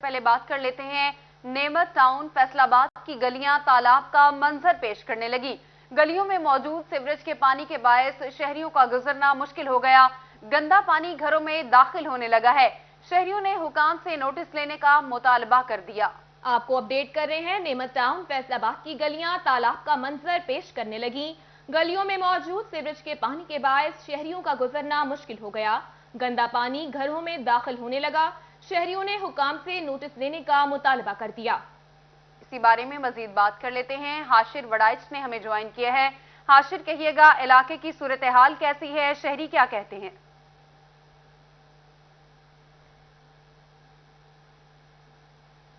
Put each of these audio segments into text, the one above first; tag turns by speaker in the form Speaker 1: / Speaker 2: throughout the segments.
Speaker 1: पहले बात कर लेते हैं नेमत टाउन फैसलाबाद की गलियां तालाब का मंजर पेश करने लगी। गलियों में मौजूद सीवरेज के पानी के बायस शहरियों का गुजरना मुश्किल हो गया। गंदा पानी घरों में दाखिल होने लगा है। शहरियों ने हुकाम से नोटिस लेने का मुतालबा कर दिया।
Speaker 2: आपको अपडेट कर रहे हैं, नेमत टाउन फैसलाबाद की गलियां तालाब का मंजर पेश करने लगी। गलियों में मौजूद सीवरेज के पानी के बायस शहरियों का गुजरना मुश्किल हो गया। गंदा पानी घरों में दाखिल होने लगा। शहरियों ने हुकाम से नोटिस लेने का मुतालबा कर दिया।
Speaker 1: इसी बारे में मजीद बात कर लेते हैं। हाशिर वड़ाइच ने हमें ज्वाइन किया है। हाशिर, कहिएगा इलाके की सूरत हाल कैसी है, शहरी क्या कहते हैं?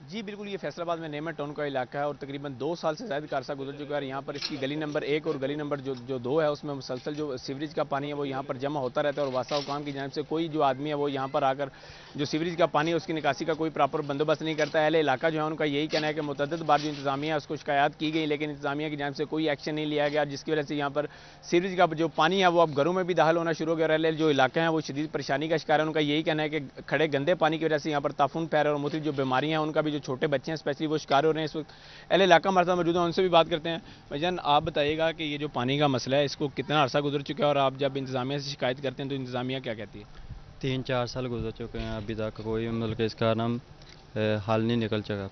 Speaker 3: जी बिल्कुल, ये फैसलाबाद में नेमत टाउन का इलाका है और तकरीबन 2 साल से ज़्यादा अरसा गुजर चुका है। और यहाँ पर इसकी गली नंबर 1 और गली नंबर जो 2 है उसमें मुसलसल जो सीवरेज का पानी है वो यहाँ पर जमा होता रहता है। और वासा हुकाम की जानिब से कोई जो आदमी है वो यहाँ पर आकर जो सीवरेज का पानी है उसकी निकासी का कोई प्रॉपर बंदोबस्त नहीं करता है। अहले इलाका जो है उनका यही कहना है कि मुतअद्दिद बार जो इंतजामिया है उसको शिकायत की गई, लेकिन इंतजामिया की जानिब से कोई एक्शन नहीं लिया गया, जिसकी वजह से यहाँ पर सीवरेज का जो पानी है वो अब घरों में भी दाखिल होना शुरू हो गया। अहले जो इलाका है वो शदीद परेशानी का शिकार है। उनका यही कहना है कि खड़े गंदे पानी की वजह से यहाँ पर ताफून फैल रहा है और मुख्तलिफ जो बीमारियाँ हैं उनका भी जो छोटे बच्चे हैं वो शिकार हो रहे हैं। इस वक्त अहले इलाका हमारे साथ मौजूद है, उनसे भी बात करते हैं। भाईजान, आप बताइएगा कि ये जो पानी का मसला है इसको कितना अरसा गुजर चुका है और आप जब इंतजामिया से शिकायत करते हैं तो इंतजामिया क्या कहती है?
Speaker 4: 3-4 साल गुजर चुके हैं, अभी तक कोई मतलब इसका नाम हल नहीं निकल चुका।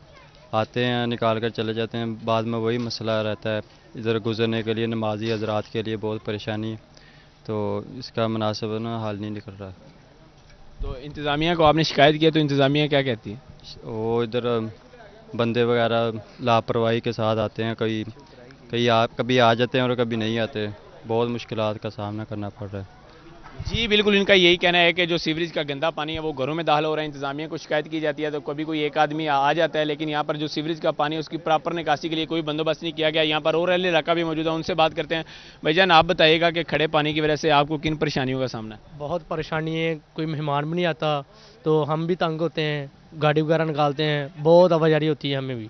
Speaker 4: आते हैं, निकाल कर चले जाते हैं, बाद में वही मसला रहता है। इधर गुजरने के लिए नमाजी हजरात के लिए बहुत परेशानी है, तो इसका मुनासिब ना हल नहीं निकल रहा।
Speaker 3: तो इंतजामिया को आपने शिकायत किया तो इंतजामिया क्या कहती है?
Speaker 4: वो इधर बंदे वगैरह लापरवाही के साथ आते हैं, कभी आ जाते हैं और कभी नहीं आते। बहुत मुश्किलात का सामना करना पड़ रहा है।
Speaker 3: जी बिल्कुल, इनका यही कहना है कि जो सीवरेज का गंदा पानी है वो घरों में दाखिल हो रहा है। इंतजामिया को शिकायत की जाती है तो कभी कोई एक आदमी आ जाता है, लेकिन यहाँ पर जो सीवरेज का पानी है उसकी प्रॉपर निकासी के लिए कोई बंदोबस्त नहीं किया गया। यहाँ पर और अहले इलाका भी मौजूद है, उनसे बात करते हैं। भाईजान, आप बताइएगा कि खड़े पानी की वजह से आपको किन परेशानियों का सामना है?
Speaker 5: बहुत परेशानी है, कोई मेहमान भी नहीं आता तो हम भी तंग होते हैं, गाड़ी वगैरह निकालते हैं, बहुत आवाजाही होती है हमें भी।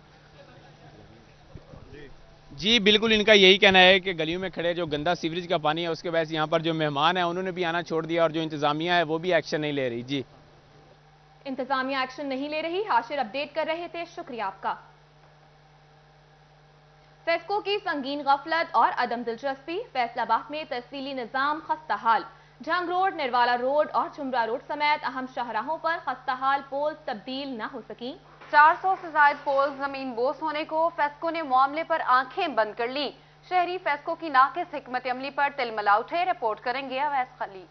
Speaker 3: जी बिल्कुल, इनका यही कहना है कि गलियों में खड़े जो गंदा सीवरेज का पानी है उसके वजह से यहाँ पर जो मेहमान है उन्होंने भी आना छोड़ दिया और जो इंतजामिया है वो भी एक्शन नहीं ले रही। जी,
Speaker 2: इंतजामिया एक्शन नहीं ले रही। हाशिर अपडेट कर रहे थे, शुक्रिया आपका। फेस्को की संगीन गफलत और अदम दिलचस्पी, फैसलाबाद में तहसीली निजाम खस्ता हाल। झंग रोड, निर्वाला रोड और चुमरा रोड समेत अहम शाहराहों पर खस्ता हाल पोल्स तब्दील न हो सकी।
Speaker 1: 400 से ज्यादा पोल्स जमीन बोस होने को फेस्को ने मामले पर आंखें बंद कर ली। शहरी फेस्को की नाकिस हिकमत अमली पर तिलमिला उठे। रिपोर्ट करेंगे अवैस खली।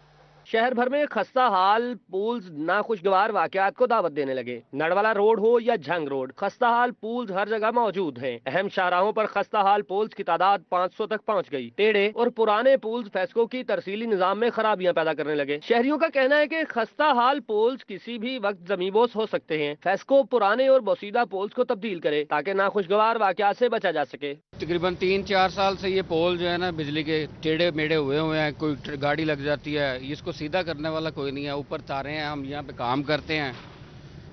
Speaker 6: शहर भर में खस्ता हाल पूल्स नाखुशगवार वाकयात को दावत देने लगे। नड़वाला रोड हो या झंग रोड, खस्ता हाल पूल्स हर जगह मौजूद हैं। अहम शाहराहों पर खस्ता हाल पूल्स की तादाद 500 तक पहुंच गई। टेढ़े और पुराने पूल्स फेस्को की तरसीली निजाम में खराबियां पैदा करने लगे। शहरियों का कहना है कि खस्ता हाल पूल्स किसी भी वक्त जमीबोस हो सकते हैं। फेस्को पुराने और बोसीदा पोल्स को तब्दील करे ताकि नाखुशगवार वाकयात से बचा जा सके।
Speaker 7: तकरीबन 3-4 साल से ये पोल जो है ना बिजली के टेढ़े मेढ़े हुए हैं। कोई गाड़ी लग जाती है, इसको सीधा करने वाला कोई नहीं है। ऊपर तारे हैं, हम यहाँ पे काम करते हैं,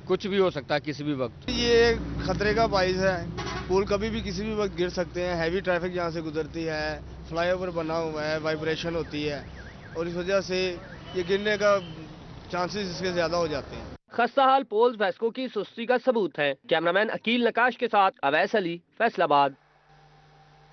Speaker 7: कुछ भी हो सकता है किसी भी वक्त।
Speaker 8: ये खतरे का बाइस है, पुल कभी भी किसी भी वक्त गिर सकते हैं। हैवी ट्रैफिक यहाँ से गुजरती है, फ्लाईओवर बना हुआ है, वाइब्रेशन होती है और इस वजह से ये गिरने का चांसेस इसके ज्यादा हो जाते हैं।
Speaker 6: खस्ता हाल पोल्स फेस्को की सुस्ती का सबूत है। कैमरामैन अकील नकाश के साथ अवैस अली, फैसलाबाद।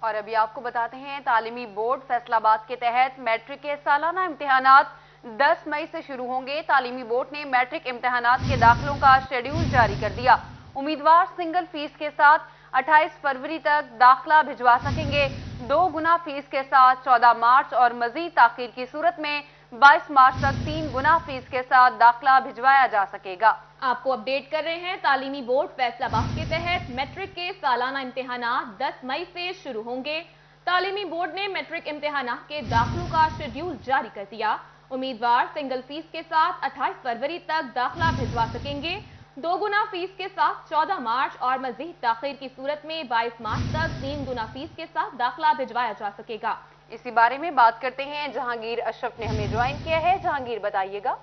Speaker 1: और अभी आपको बताते हैं, तालीमी बोर्ड फैसलाबाद के तहत मैट्रिक के सालाना इम्तिहानात 10 मई से शुरू होंगे। तालीमी बोर्ड ने मैट्रिक इम्तिहानात के दाखिलों का शेड्यूल जारी कर दिया। उम्मीदवार सिंगल फीस के साथ 28 फरवरी तक दाखिला भिजवा सकेंगे। 2 गुना फीस के साथ 14 मार्च और मजीद ताखीर की सूरत में 22 मार्च तक 3 गुना फीस के साथ दाखिला भिजवाया जा सकेगा।
Speaker 2: आपको अपडेट कर रहे हैं, तालीमी बोर्ड फैसलाबाद के तहत मैट्रिक के सालाना इम्तिहानात 10 मई से शुरू होंगे। तालीमी बोर्ड ने मैट्रिक इम्तिहानात के दाखिलों का शेड्यूल जारी कर दिया। उम्मीदवार सिंगल फीस के साथ 28 फरवरी तक दाखिला भिजवा सकेंगे। 2 गुना फीस के साथ 14 मार्च और मजीद ताखीर की सूरत में 22 मार्च तक 3 गुना फीस के साथ दाखिला भिजवाया जा सकेगा।
Speaker 1: इसी बारे में बात करते हैं, जहांगीर अशरफ ने हमें ज्वाइन किया है। जहांगीर, बताइएगा।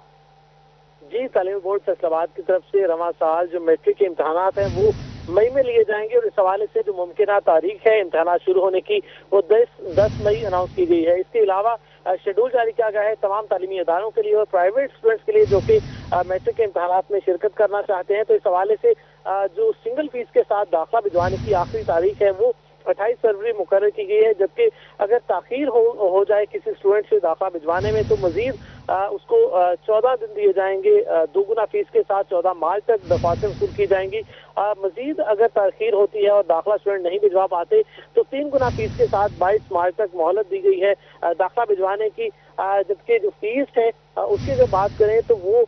Speaker 9: जी, तालीमी बोर्ड फैसलाबाद की तरफ से रवां साल जो मैट्रिक के इम्तहानात हैं वो मई में लिए जाएंगे और इस हवाले से जो मुमकिन तारीख है इम्तहानात शुरू होने की वो 10 मई अनाउंस की गई है। इसके अलावा शेड्यूल जारी किया गया है तमाम तालीमी इदारों के लिए और प्राइवेट स्टूडेंट्स के लिए जो कि मैट्रिक के इम्तहानात में शिरकत करना चाहते हैं। तो इस हवाले से जो सिंगल फीस के साथ दाखिला भिजवाने की आखिरी तारीख है वो 28 फरवरी मुकर्रर की गई है, जबकि अगर ताखीर हो जाए किसी स्टूडेंट से दाखिला भिजवाने में तो मजीद उसको 14 दिन दिए जाएंगे। दोगुना फीस के साथ 14 मार्च तक दफातर वसूल की जाएंगी। मजीद अगर ताखीर होती है और दाखिला स्टूडेंट नहीं भिजवा पाते तो 3 गुना फीस के साथ 22 मार्च तक मोहलत दी गई है दाखिला भिजवाने की। जबकि जो फीस है उसकी अगर बात करें तो वो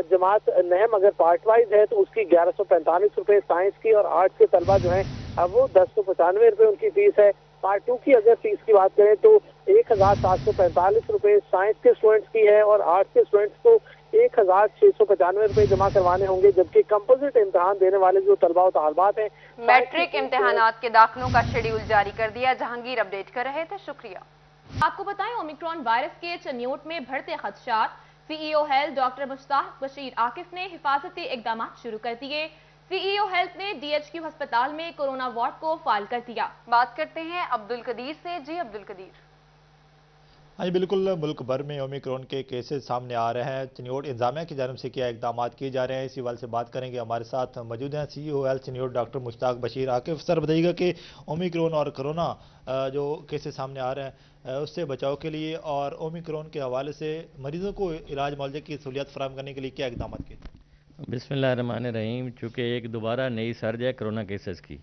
Speaker 9: जमात नहम अगर पार्ट वाइज है तो उसकी 1145 रुपए साइंस की और आर्ट्स के तलबा जो है वो 1095 रुपए उनकी फीस है। पार्ट 2 की अगर फीस की बात करें तो 1745 रुपए साइंस के स्टूडेंट्स की है और आर्ट्स के स्टूडेंट्स को 1695 रुपए जमा करवाने होंगे। जबकि कंपोजिट इम्तिहान देने वाले जो तलबा और तालिबात हैं
Speaker 1: मैट्रिक इम्तिहानात के दाखिलों का शेड्यूल जारी कर दिया। जहांगीर अपडेट कर रहे थे, शुक्रिया।
Speaker 2: आपको बताएं ओमिक्रॉन वायरस के चन्योट में बढ़ते खदशात, CEO health doctor Mushtaq Bashir Akif ने हिफाजती इकदाम शुरू कर दिए। सीईओ हेल्थ ने DHQ अस्पताल में कोरोना वार्ड को फाल कर दिया। बात करते हैं अब्दुल कदीर से। जी अब्दुल कदीर।
Speaker 10: हाँ जी बिल्कुल, मुल्क भर में ओमिक्रॉन के केसेस सामने आ रहे हैं। चिन्योट इंतजामिया की जानब से क्या इकदाम किए जा रहे हैं, इसी वाले से बात करेंगे। हमारे साथ मौजूद हैं CEO health Chiniot doctor Mushtaq Bashir Akif. Sir बताइएगा कि ओमिक्रॉन और कोरोना जो केसेस सामने आ रहे हैं उससे बचाव के लिए और ओमिक्रॉन के हवाले से मरीजों को इलाज मुआवजे की सहूलियत फराहम करने के लिए क्या इकदाम किए?
Speaker 11: बिस्मिल्लाहिर्रहमानिर्रहीम। चूँकि एक दोबारा नई सर्ज है कोरोना केसेस की,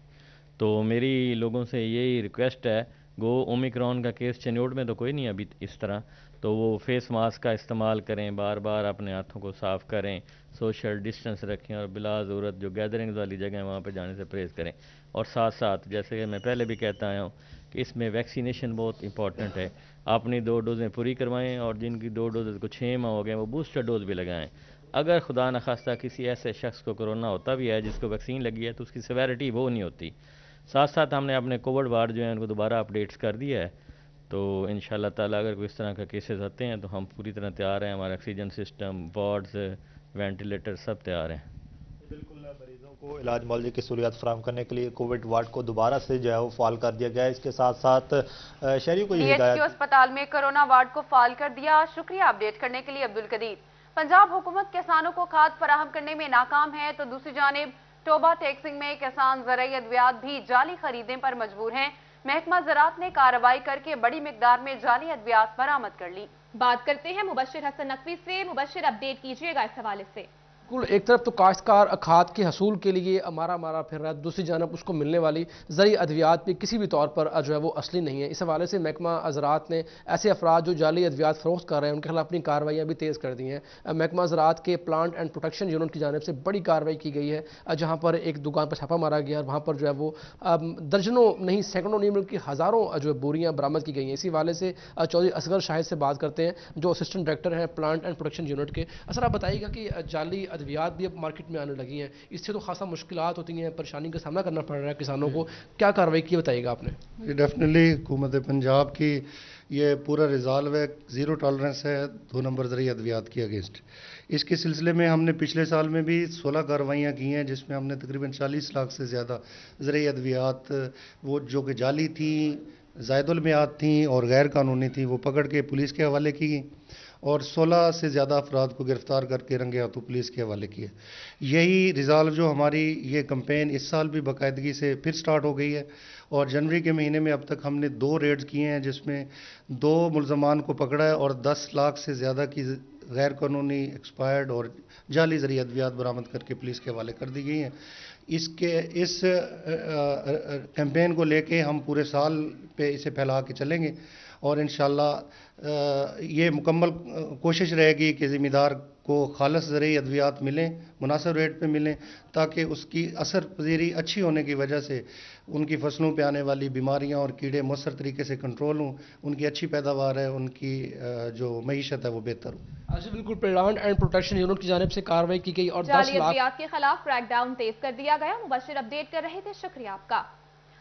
Speaker 11: तो मेरी लोगों से यही रिक्वेस्ट है, गो ओमिक्रॉन का केस चिन्योट में तो कोई नहीं अभी इस तरह, तो वो फेस मास्क का इस्तेमाल करें, बार बार अपने हाथों को साफ़ करें, सोशल डिस्टेंस रखें और बिला ज़रूरत जो गैदरिंग्स वाली जगह है वहाँ पर जाने से परहेज़ करें। और साथ साथ जैसे कि मैं पहले भी कहता आया हूँ कि इसमें वैक्सीनेशन बहुत इंपॉर्टेंट है। अपनी 2 डोज़ें पूरी करवाएं और जिनकी 2 डोज़ को 6 माह हो गए वो बूस्टर डोज भी लगाएं। अगर खुदा न खास्ता किसी ऐसे शख्स को कोरोना होता भी है जिसको वैक्सीन लगी है तो उसकी सेवेरिटी वो नहीं होती। साथ साथ हमने अपने कोविड वार्ड जो है उनको दोबारा अपडेट्स कर दिया है, तो इंशाल्लाह ताला अगर कोई इस तरह का केसेस आते हैं तो हम पूरी तरह तैयार हैं। हमारा ऑक्सीजन सिस्टम, वार्ड्स, वेंटिलेटर सब तैयार हैं।
Speaker 10: बिल्कुल, मरीजों को इलाज मुआवजे की सहूलियत फराहम करने के लिए कोविड वार्ड को दोबारा से जो है वो फाल कर दिया गया है। इसके साथ साथ शहरियों को
Speaker 1: DHQ अस्पताल में कोरोना वार्ड को फाल कर दिया। शुक्रिया अपडेट करने के लिए अब्दुल कदीर। पंजाब हुकूमत किसानों को खाद फराहम करने में नाकाम है तो दूसरी जानिब टोबा टैक्सिंग में किसान ज़राई अद्वियात भी जाली खरीदने पर मजबूर हैं। महकमा ज़राअत ने कार्रवाई करके बड़ी मिकदार में जाली अद्वियात बरामद कर ली। बात करते हैं मुबश्शिर हसन नकवी से। मुबश्शिर अपडेट कीजिएगा इस हवाले से।
Speaker 12: एक तरफ तो काश्तकार खाद के हसूल के लिए मारा फिर रहा है, दूसरी जानब उसको मिलने वाली ज़रूरी अद्वियात भी किसी भी तौर पर जो है वो असली नहीं है। इस हवाले से महकमा ज़राअत ने ऐसे अफराद जो जाली अद्वियात फरोख्त कर रहे हैं उनके खिलाफ अपनी कार्रवाइयाँ भी तेज़ कर दी हैं। महकमा ज़राअत के प्लांट एंड प्रोटेक्शन यूनिट की जानब से बड़ी कार्रवाई की गई है, जहाँ पर एक दुकान पर छापा मारा गया और वहाँ पर जो है वो दर्जनों नहीं सैकड़ों नहीं बल्कि हज़ारों जो है बोरियाँ बरामद की गई हैं। इसी हवाले से चौधरी असगर शाहिद से बात करते हैं जो असिस्टेंट डायरेक्टर हैं प्लांट एंड प्रोटेक्शन यूनिट के। असर आप बताइएगा कि जाली अद्वियात भी अब मार्केट में आने लगी हैं, इससे तो खासा मुश्किलात होती हैं, परेशानी का सामना करना पड़ रहा है किसानों को, क्या कार्रवाई की बताइएगा आपने?
Speaker 13: डेफिनेटली हुकूमत पंजाब की ये पूरा रिजॉल्व है, ज़ीरो टॉलरेंस है 2 नंबर ज़रिए अद्वियात के अगेंस्ट। इसके सिलसिले में हमने पिछले साल में भी 16 कार्रवाइयाँ की हैं जिसमें हमने तकरीबन 40 लाख से ज़्यादा ज़रिए अद्वियात वो जो कि जाली थी, ज़ायदुल मियाद थी और गैर कानूनी थी वो पकड़ के पुलिस के हवाले की और 16 से ज़्यादा अफराद को गिरफ़्तार करके रंगे हाथों पुलिस के हवाले किए। यही रिज़ॉल्व जो हमारी ये कैंपेन इस साल भी बाकायदगी से फिर स्टार्ट हो गई है और जनवरी के महीने में अब तक हमने 2 रेड्स किए हैं जिसमें 2 मुल्ज़मान को पकड़ा है और 10 लाख से ज़्यादा की गैर कानूनी एक्सपायर्ड और जाली ज़रिए अद्वियात बरामद करके पुलिस के हवाले कर दी गई हैं। इस कैंपेन को लेके हम पूरे साल पे इसे फैला के चलेंगे और इंशाल्लाह ये मुकम्मल कोशिश रहेगी कि ज़िम्मेदार को खालस ज़रिए अद्वियात मिलें, मुनासिब रेट पे मिलें, ताकि उसकी असर पजीरी अच्छी होने की वजह से उनकी फसलों पे आने वाली बीमारियां और कीड़े मौसर तरीके से कंट्रोल हों, उनकी अच्छी पैदावार है, उनकी जो मईशत है वो बेहतर हो।
Speaker 12: अच्छा, बिल्कुल प्लांट एंड प्रोटेक्शन यूनिट की जानिब से कार्रवाई की गई और 10 लाख
Speaker 2: के खिलाफ क्रैकडाउन तेज कर दिया गया। मुबश्शिर अपडेट कर रहे थे, शुक्रिया आपका।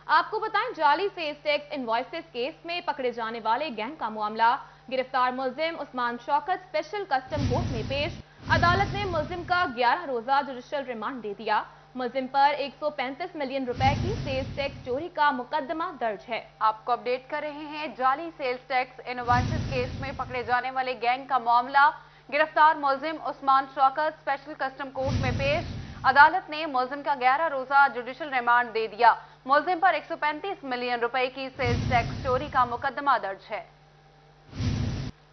Speaker 2: आपको बताएं जाली सेल्स टैक्स इनवॉइसेस केस में पकड़े जाने वाले गैंग का मामला। गिरफ्तार मुलजिम Usman Shaukat special custom court में पेश। अदालत ने मुलजिम का 11 रोजा जुडिशियल रिमांड दे दिया। मुलजिम पर 135 मिलियन रुपए की सेल्स टैक्स चोरी का मुकदमा दर्ज है।
Speaker 1: आपको अपडेट कर रहे हैं जाली सेल्स टैक्स इनवॉइसेस केस में पकड़े जाने वाले गैंग का मामला। गिरफ्तार मुलजिम Usman Shaukat special custom court में पेश। अदालत ने मुलजिम का 11 रोजा जुडिशल रिमांड दे दिया। मुलजिम पर 135 मिलियन रुपए की सेल्स टैक्स चोरी का मुकदमा दर्ज है।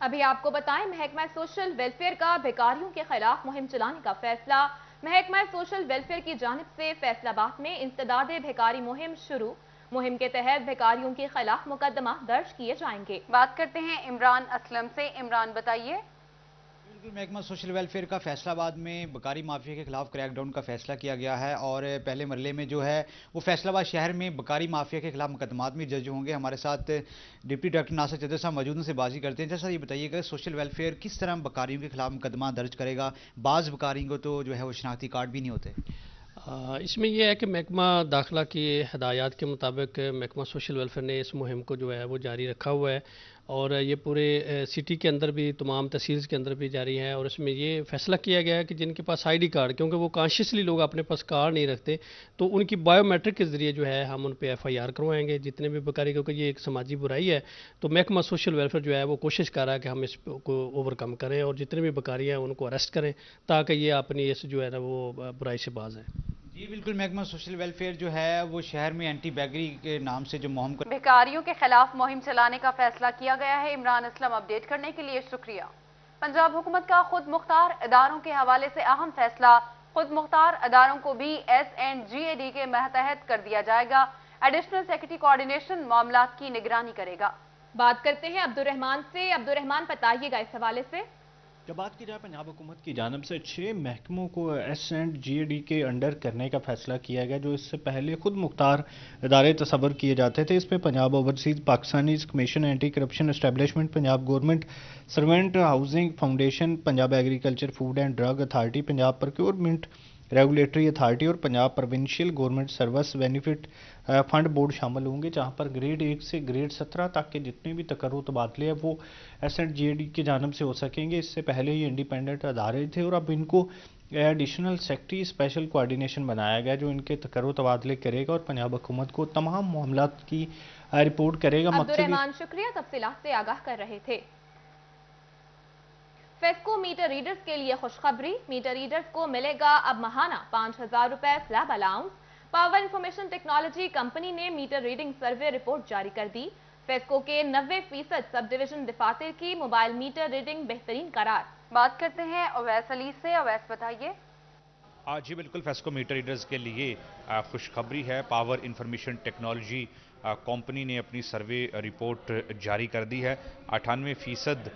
Speaker 2: अभी आपको बताएं, महकमा सोशल वेलफेयर का भिखारियों के खिलाफ मुहिम चलाने का फैसला। महकमा सोशल वेलफेयर की जानिब से फैसलाबाद में इंसदादे भिखारी मुहिम शुरू। मुहिम के तहत भिखारियों के खिलाफ मुकदमा दर्ज किए जाएंगे।
Speaker 1: बात करते हैं इमरान असलम से। इमरान बताइए।
Speaker 14: महकमा सोशल वेलफेयर का फैसलाबाद में बकारी माफिया के खिलाफ क्रैकडाउन का फैसला किया गया है और पहले मरले में जो है वो फैसलाबाद शहर में बकारी माफिया के खिलाफ मुकदमात में जज होंगे। हमारे साथ डिप्टी डायरेक्टर नासिर चौधरी साहब मौजूद से बाजी करते हैं। जैसा ये बताइएगा सोशल वेलफेयर किस तरह बकारियों के खिलाफ मुकदमा दर्ज करेगा? बाज़ बकारियों को तो जो है वो शनाख्ती कार्ड भी नहीं होते।
Speaker 12: इसमें यह है कि महकमा दाखिला की हदायत के मुताबिक महकमा सोशल वेलफेयर ने इस मुहिम को जो है वो जारी रखा हुआ है और ये पूरे सिटी के अंदर भी तमाम तहसील के अंदर भी जारी है। और इसमें ये फैसला किया गया है कि जिनके पास आईडी कार्ड, क्योंकि वो कॉन्शियसली लोग अपने पास कार्ड नहीं रखते, तो उनकी बायोमेट्रिक के ज़रिए जो है हम उन पर FIR करवाएंगे जितने भी बकारी, क्योंकि ये एक समाजी बुराई है। तो महकमा सोशल वेलफेयर जो है वो कोशिश कर रहा है कि हम इसको ओवरकम करें और जितने भी बकारी हैं उनको अरेस्ट करें ताकि ये अपनी इस जो है ना वो बुराई से बाज है।
Speaker 14: जी बिल्कुल, महकमा सोशल वेलफेयर जो है वो शहर में एंटी बैगरी के नाम से जो मुहिम
Speaker 1: भिखारियों के खिलाफ मुहिम चलाने का फैसला किया गया है। इमरान असलम अपडेट करने के लिए शुक्रिया। पंजाब हुकूमत का खुद मुख्तार इदारों के हवाले से अहम फैसला। खुद मुख्तार इदारों को भी SNGAD के महतहत कर दिया जाएगा। एडिशनल सेक्रेटरी कोऑर्डिनेशन मामलात की निगरानी करेगा।
Speaker 2: बात करते हैं अब्दुर्रहमान से। अब्दुर्रहमान बताइएगा इस हवाले से।
Speaker 15: जब बात की जाए पंजाब हुकूमत की जानब से 6 महकमों को SNGAD के अंडर करने का फैसला किया गया, जो इससे पहले खुद मुख्तार इदारे तस्वर किए जाते थे। इसमें Punjab overseas Pakistani commission anti corruption establishment, Punjab government servant housing foundation, Punjab agriculture food and drug authority, Punjab procurement regulatory authority और Punjab provincial government service benefit fund board शामिल होंगे, जहां पर ग्रेड 1 से ग्रेड 17 तक के जितने भी तकर्रुर तबादले हैं वो SNGAD की जानब से हो सकेंगे। इससे पहले ये इंडिपेंडेंट अदारे थे और अब इनको एडिशनल सेक्रेटरी स्पेशल कोऑर्डिनेशन बनाया गया जो इनके तकर्रुर तबादले करेगा और पंजाब हुकूमत को तमाम मामलात की रिपोर्ट करेगा।
Speaker 2: अब्दुर्रहमान शुक्रिया, तफसीलात से आगाह कर रहे थे। फेस्को मीटर रीडर्स के लिए खुशखबरी। मीटर रीडर्स को मिलेगा अब माहाना 5,000 रुपए slab allowance. Power information technology company ने मीटर रीडिंग सर्वे रिपोर्ट जारी कर दी। फेस्को के 90% सब डिवीजन दफातर की मोबाइल मीटर रीडिंग बेहतरीन करार।
Speaker 1: बात करते हैं अवैस अली से। अवैस बताइए।
Speaker 16: जी बिल्कुल, फेस्को मीटर रीडर्स के लिए खुशखबरी है। पावर इंफॉर्मेशन टेक्नोलॉजी कंपनी ने अपनी सर्वे रिपोर्ट जारी कर दी है। 98%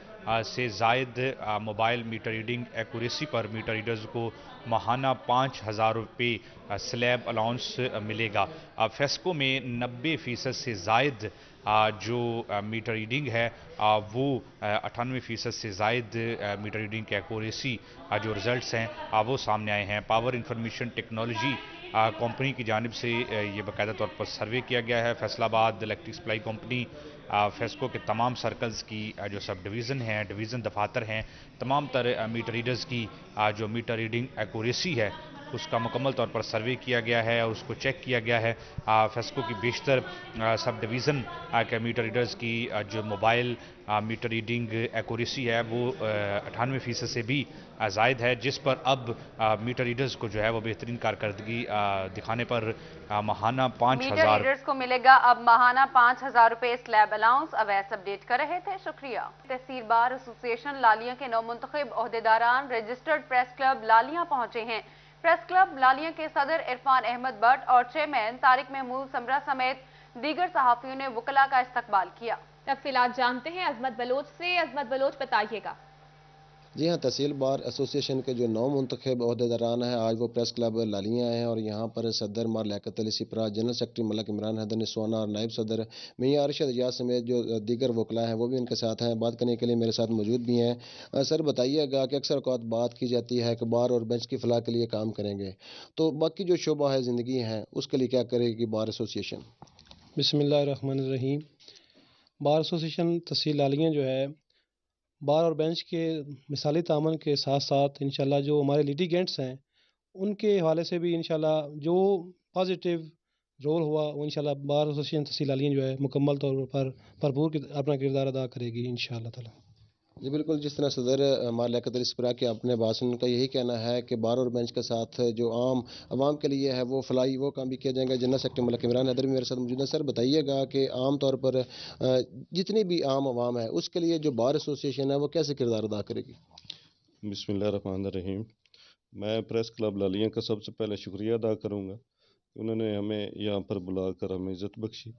Speaker 16: से जायद मोबाइल मीटर रीडिंग एक्यूरेसी पर मीटर रीडर्स को माहाना 5,000 रुपये स्लैब अलाउंस मिलेगा। फेस्को में 90% से जायद जो मीटर रीडिंग है वो 98% से जायद मीटर रीडिंग की एक्यूरेसी जो रिजल्ट्स हैं वो सामने आए हैं। पावर इंफॉर्मेशन टेक्नोलॉजी कंपनी की जानिब से ये बाकायदा तौर पर सर्वे किया गया है। Faisalabad electric supply company FESCO के तमाम सर्कल्स की जो सब डिवीज़न हैं, डिवीज़न दफातर हैं, तमाम तरह मीटर रीडर्स की जो मीटर रीडिंग एक्यूरेसी है उसका मुकम्मल तौर पर सर्वे किया गया है और उसको चेक किया गया है। फेस्को की बेशतर सब डिवीज़न के मीटर रीडर्स की जो मोबाइल मीटर रीडिंग एक्यूरेसी है वो 98% से भी जायद है, जिस पर अब मीटर रीडर्स को जो है वो बेहतरीन कारकर्दगी दिखाने पर माहाना 5,000
Speaker 1: मीटर रीडर्स को मिलेगा अब माहाना 5,000 रुपए स्लैब अलाउंस। अवैस अपडेट कर रहे थे, शुक्रिया। तहसील बार एसोसिएशन लालिया के नौमुंतखब ओहदेदारान रजिस्टर्ड प्रेस क्लब लालिया पहुंचे हैं। प्रेस क्लब लालिया के सदर इरफान अहमद भट्ट और चेयरमैन तारिक महमूद समरा समेत दीगर सहाफियों ने वकला का इस्तकबाल किया।
Speaker 2: तफसीलात जानते हैं अजमत बलोच से। अजमत बलोच बताइएगा।
Speaker 17: जी हाँ, तहसील बार एसोसिएशन के जो नौ मुंतखब ओहदेदारान हैं आज वो प्रेस क्लब लालिया हैं और यहाँ पर सदर मार लियाकत अली सिपरा, जनरल सेक्रेटरी मलक इमरान हैदर निस्वाना और नायब सदर मियां अरशद एजाज समेत जो दीगर वकला हैं वो भी उनके साथ हैं। बात करने के लिए मेरे साथ मौजूद भी हैं। सर बताइएगा कि अक्सर औक़ात बात की जाती है कि बार और बेंच की फलाह के लिए काम करेंगे, तो बाकी जो शोबा है ज़िंदगी है उसके लिए क्या करेगी बार एसोसिएशन?
Speaker 18: बिस्मिल्लाहिर्रहमानिर्रहीम। बार एसोसिएशन तहसील लालिया जो है बार और बेंच के मिसाली तामन के साथ साथ इंशाल्लाह जो हमारे लिटिगेंट्स हैं उनके हवाले से भी इंशाल्लाह जो पॉजिटिव रोल हुआ वो इंशाल्लाह बार एसोसिएशन तहसील लालियाँ जो है मुकम्मल तौर पर भरपूर अपना किरदार अदा करेगी इंशाल्लाह ताला।
Speaker 17: जी बिल्कुल, जिस तरह सदर हमारे लियाकत अली सिपरा के अपने भाषण का यही कहना है कि बार और बेंच के साथ जो आम आवाम के लिए है वो फलाई वो काम भी किया जाएगा। जनरल सेक्रेटरी मलक इमरान हैदर भी मेरे साथ मौजूद है। सर बताइएगा कि आम तौर पर जितनी भी आम आवाम है उसके लिए जो बार एसोसिएशन है वो कैसे किरदार अदा करेगी?
Speaker 19: बिस्मिल्लाहिर्रहमानिर्रहीम। मैं प्रेस क्लब लालियाँ का सबसे पहले शुक्रिया अदा करूँगा कि उन्होंने हमें यहाँ पर बुलाकर हमें इज़्ज़त बख्शी।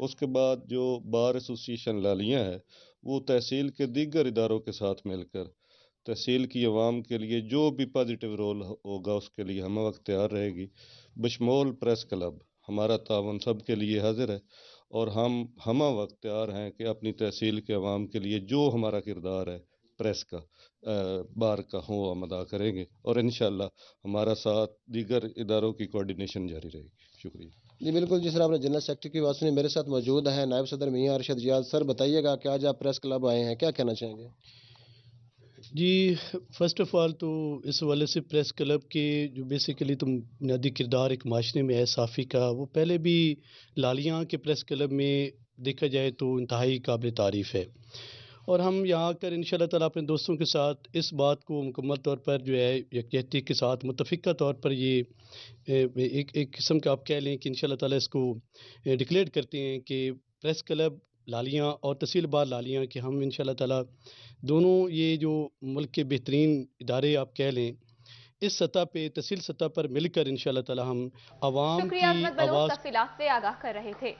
Speaker 19: उसके बाद जो बार एसोसिएशन लालियाँ है वो तहसील के दीगर इदारों के साथ मिलकर तहसील की आवाम के लिए जो भी पॉजिटिव रोल होगा उसके लिए हम वक्त तैयार रहेगी। बशमोल प्रेस क्लब हमारा तावन सब के लिए हाजिर है और हम वक्त तैयार हैं कि अपनी तहसील के आवाम के लिए जो हमारा किरदार है प्रेस का बार का हो हम अदा करेंगे और इंशाअल्लाह हमारा साथ दीगर इदारों की कोऑर्डिनेशन जारी रहेगी। शुक्रिया।
Speaker 17: जी बिल्कुल, जिस तरह आपने जनरल सेक्रेटरी की बात सुनी, मेरे साथ मौजूद है नायब सदर मियां अरशद रियाज। सर बताइएगा कि आज आप प्रेस क्लब आए हैं, क्या कहना चाहेंगे?
Speaker 20: जी फर्स्ट ऑफ ऑल तो इस हवाले से प्रेस क्लब के जो बेसिकली तो बुनियादी किरदार एक माशरे में है साफ़ी का, वो पहले भी लालियाँ के प्रेस क्लब में देखा जाए तो इंतहाई काबिल तारीफ़ है और हम यहाँ आकर इंशाल्लाह ताला अपने दोस्तों के साथ इस बात को मुकम्मल तौर पर जो है यकजहती के साथ मुतफ़िक़ा तौर पर ये एक किस्म का आप कह लें कि इंशाल्लाह ताला इसको डिक्लेयर करते हैं कि प्रेस क्लब लालियाँ और तहसील बार लालियाँ कि हम इंशाल्लाह ताला दोनों ये जो मुल्क के बेहतरीन इदारे आप कह लें इस सतह पे तहसील सतह पर मिलकर इंशाल्लाह ताला हम आवाम की आवाज़
Speaker 2: तफसीलात से आगाह कर रहे थे।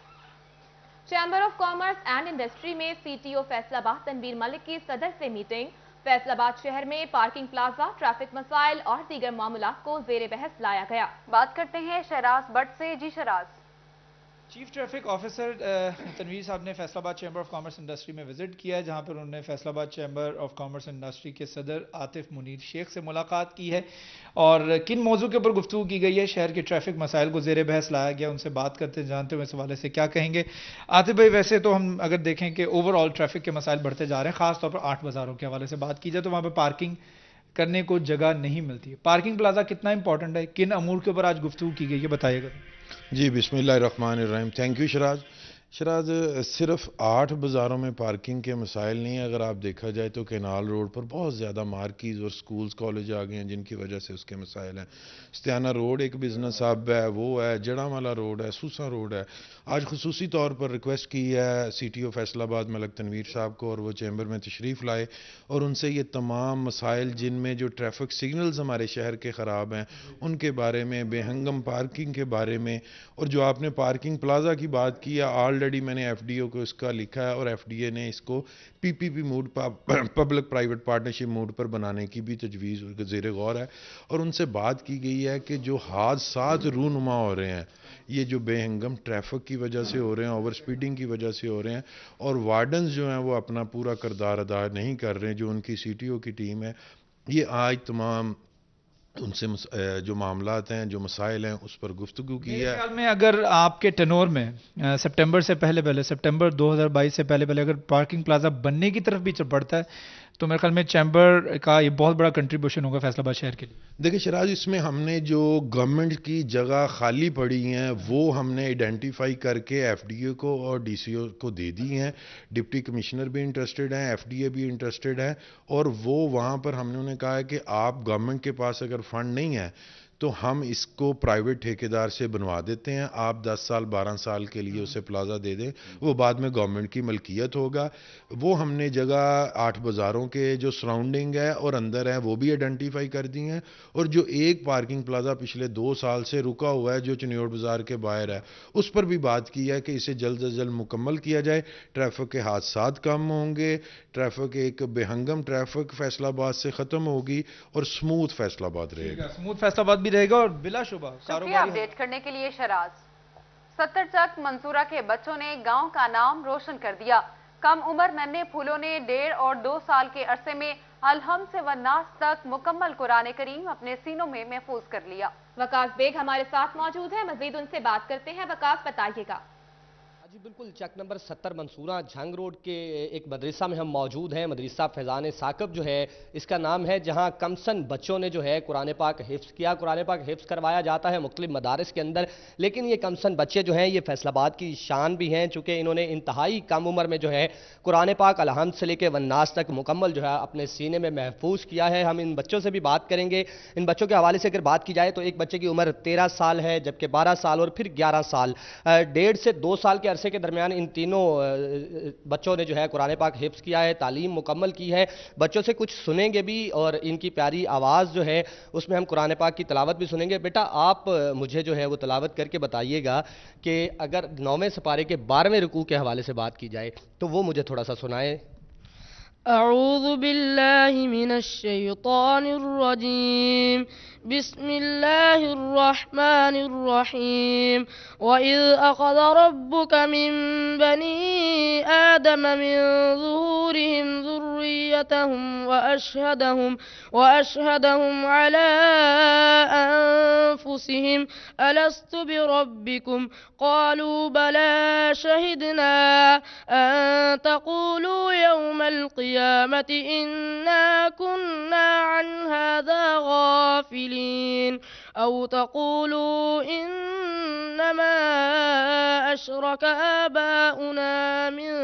Speaker 2: Chamber of commerce and industry में सीटीओ फैसलाबाद तनवीर मलिक की सदर से मीटिंग। फैसलाबाद शहर में पार्किंग प्लाजा, ट्रैफिक मसाइल और दीगर मामलात को जेर बहस लाया गया।
Speaker 1: बात करते हैं शहराज भट्ट से। जी Shahraz.
Speaker 14: Chief traffic officer Tanveer sahab ने Faisalabad chamber of commerce industry में विजिट किया है, जहां पर उन्होंने Faisalabad chamber of commerce industry के सदर आतिफ मुनीर शेख से मुलाकात की है और किन मौजू के ऊपर गुफ्तगू की गई है, शहर के ट्रैफिक मसाइल को जेर बहस लाया गया, उनसे बात करते जानते हुए इस हवाले से क्या कहेंगे। आतिफ भाई, वैसे तो हम अगर देखें कि ओवरऑल ट्रैफिक के मसाइल बढ़ते जा रहे हैं, खासतौर पर 8 बाज़ारों के हवाले से बात की जाए तो वहाँ पर पार्किंग करने को जगह नहीं मिलती है। पार्किंग प्लाजा कितना इंपॉर्टेंट है, किन अमूर के ऊपर आज गुफ्तगू की गई है, बताइएगा।
Speaker 21: जी बिस्मिल्लाहिर्रहमानिर्रहीम। Thank you Shahraz. सिर्फ 8 बाज़ारों में पार्किंग के मसाइल नहीं है। अगर आप देखा जाए तो कैनाल रोड पर बहुत ज़्यादा मार्कीज़ और स्कूल्स कॉलेज आ गए हैं जिनकी वजह से उसके मसाइल हैं। स्तियाना रोड एक बिज़नेस हब है, वो है, जड़ावाला रोड है, सूसा रोड है। आज खुसूसी तौर पर रिक्वेस्ट की है सीटीओ फैसलाबाद मलक तनवीर साहब को और वो चैम्बर में तशरीफ़ लाए और उनसे ये तमाम मसाइल जिनमें जो ट्रैफिक सिग्नल्स हमारे शहर के ख़राब हैं उनके बारे में, बेहंगम पार्किंग के बारे में, और जो आपने पार्किंग प्लाजा की बात की है ऑलरेडी मैंने एफडीओ को इसका लिखा है और एफडीए ने इसको PPP mood public private partnership mood पर बनाने की भी तजवीज़ ज़ेर गौर है। और उनसे बात की गई है कि जो हादसात रूनुमा हो रहे हैं ये जो बेहंगम ट्रैफिक की वजह से हो रहे हैं, ओवर स्पीडिंग की वजह से हो रहे हैं और वार्डन्स जो हैं वो अपना पूरा किरदार अदा नहीं कर रहे हैं, जो उनकी सीटीओ की टीम है, ये आज तमाम उनसे जो मामलात हैं, जो मसाइल हैं, उस पर गुफ्तगू की है।
Speaker 14: ख्याल में अगर आपके टनोर में सितंबर से पहले सितंबर 2022 से पहले अगर पार्किंग प्लाजा बनने की तरफ भी बढ़ता है तो मेरे ख्याल में चैम्बर का ये बहुत बड़ा कंट्रीब्यूशन होगा फैसलाबाद शहर के लिए।
Speaker 21: देखिए शराज, इसमें हमने जो गवर्नमेंट की जगह खाली पड़ी हैं वो हमने आइडेंटिफाई करके एफडीए को और डीसीओ को दे दी हैं। डिप्टी कमिश्नर भी इंटरेस्टेड हैं, एफडीए भी इंटरेस्टेड है और वो वहाँ पर हमने उन्हें कहा है कि आप गवर्नमेंट के पास अगर फंड नहीं है तो हम इसको प्राइवेट ठेकेदार से बनवा देते हैं, आप 10 साल 12 साल के लिए उसे प्लाजा दे दें, वो बाद में गवर्नमेंट की मलकियत होगा। वो हमने जगह 8 बाज़ारों के जो सराउंडिंग है और अंदर है वो भी आइडेंटिफाई कर दी हैं और जो एक पार्किंग प्लाजा पिछले 2 साल से रुका हुआ है जो चनियोड़ बाज़ार के बाहर है उस पर भी बात की है कि इसे जल्द से जल्द मुकम्मल किया जाए। ट्रैफिक के हादसात कम होंगे, ट्रैफिक एक बेहंगम ट्रैफिक फैसलाबाद से ख़त्म होगी और स्मूथ फैसलाबाद रहेगा।
Speaker 14: स्मूथ फैसलाबाद भी रहेगा और बिलाशुबा
Speaker 1: शुक्रिया अपडेट करने के लिए शराज। 70 चक मंसूरा के बच्चों ने गांव का नाम रोशन कर दिया। कम उम्र नन्हे फूलों ने 1.5 और 2 साल के अरसे में अलहम से वन्नास तक मुकम्मल कुरान करीम अपने सीनों में महफूज कर लिया।
Speaker 2: वकास बेग हमारे साथ मौजूद है, मजीद उनसे बात करते हैं। वकास बताइएगा।
Speaker 6: जी बिल्कुल, चक नंबर 70 मंसूरा झंग रोड के एक मदरसा में हम मौजूद हैं। मदरसा फैज़ान साकब जो है इसका नाम है, जहां कमसन बच्चों ने जो है कुरान पाक हिफ्ज़ किया। कुरान पाक हिफ्ज़ करवाया जाता है मुख्तलिफ मदारिस के अंदर, लेकिन ये कमसन बच्चे जो हैं ये फैसलाबाद की शान भी हैं, चूँकि इन्होंने इंतहाई कम उम्र में जो है कुरान पाक अलहम्द से लेकर वन्नास तक मुकम्मल जो है अपने सीने में महफूज किया है। हम इन बच्चों से भी बात करेंगे। इन बच्चों के हवाले से अगर बात की जाए तो एक बच्चे की उम्र 13 साल है, जबकि 12 साल और फिर 11 साल, 1.5 से 2 साल के अरसे के दरमियान इन तीनों बच्चों ने जो है कुरान पाक हिफ्ज़ किया है, तालीम मुकम्मल की है। बच्चों से कुछ सुनेंगे भी और इनकी प्यारी आवाज़ जो है उसमें हम कुरान पाक की तिलावत भी सुनेंगे। बेटा आप मुझे जो है वो तिलावत करके बताइएगा कि अगर 9वें सिपारे के 12वें रुकू के हवाले से बात की जाए तो वो मुझे थोड़ा सा सुनाए।
Speaker 4: अऊज़ु बिल्लाहि मिनश शैतानिर रजीम, बिस्मिल्लाहिर रहमानिर रहीम। व इज़ अख़ज़ रब्बुका मिन बनी आदम मिन ज़ुहूरिहिम ज़ुर्रिय्यतहुम व अशहदहुम अला अनफुसिहिम अलस्तु बिरब्बिकुम क़ालू बला शहिदना अन तक़ूलू यौमल क़ियामति इन्ना कुन्ना अन हाज़ा गाफ़िलीन औ तक़ूलू इन्नमा अशरक आबाउना मिन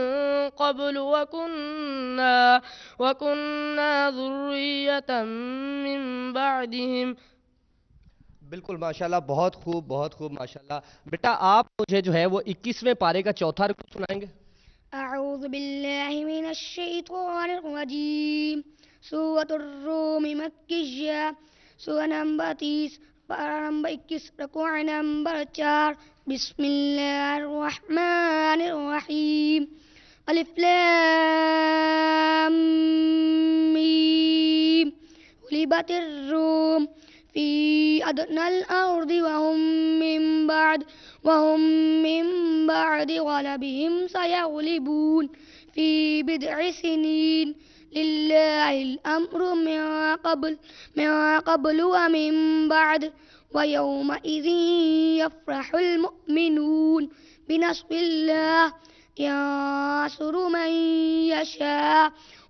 Speaker 4: क़ब्ल व कुन्ना ज़ुर्रिय्यतम मिन बअदिहिम।
Speaker 6: बिल्कुल माशाल्लाह, बहुत खूब माशाल्लाह। बेटा आप मुझे जो है वो 21वें पारे का चौथा रुकू सुनाएंगे।
Speaker 22: अऊज़ु बिल्लाहि मिनश शैतानिर रजीम, सूरतुर रूम मक्किय्या, सूरा नंबर 30, पारा नंबर 21, रुकू नंबर 4। बिस्मिल्लाहिर रहमानिर रहीम। अलिफ लाम मीम, गुलिबतिर रूम फी अदनल अर्दि वहुम मिन बाद गलबिहिम सयग़लिबून फी बिदअ सिनीन लिल्लाहिल अम्रु मिन क़ब्ल व मिन बाद व यौमइज़िन यफ़रहुल मुमिनून बिनस्रिल्लाह यंसुरु मन यशा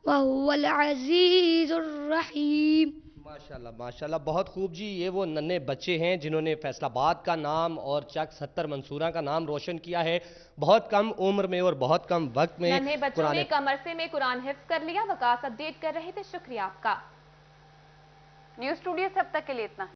Speaker 22: व हुवल अज़ीज़ुर रहीम।
Speaker 6: माशाल्लाह माशाल्लाह, बहुत खूब जी। ये वो नन्हे बच्चे हैं जिन्होंने फैसलाबाद का नाम और चक 70 मंसूरा का नाम रोशन किया है, बहुत कम उम्र में और बहुत कम वक्त में।
Speaker 2: नन्हे बच्चों ने कम अरसे में कुरान हिफ्ज़ कर लिया। वकास अपडेट कर रहे थे, शुक्रिया आपका।
Speaker 1: न्यूज़ स्टूडियो से अब तक के लिए इतना।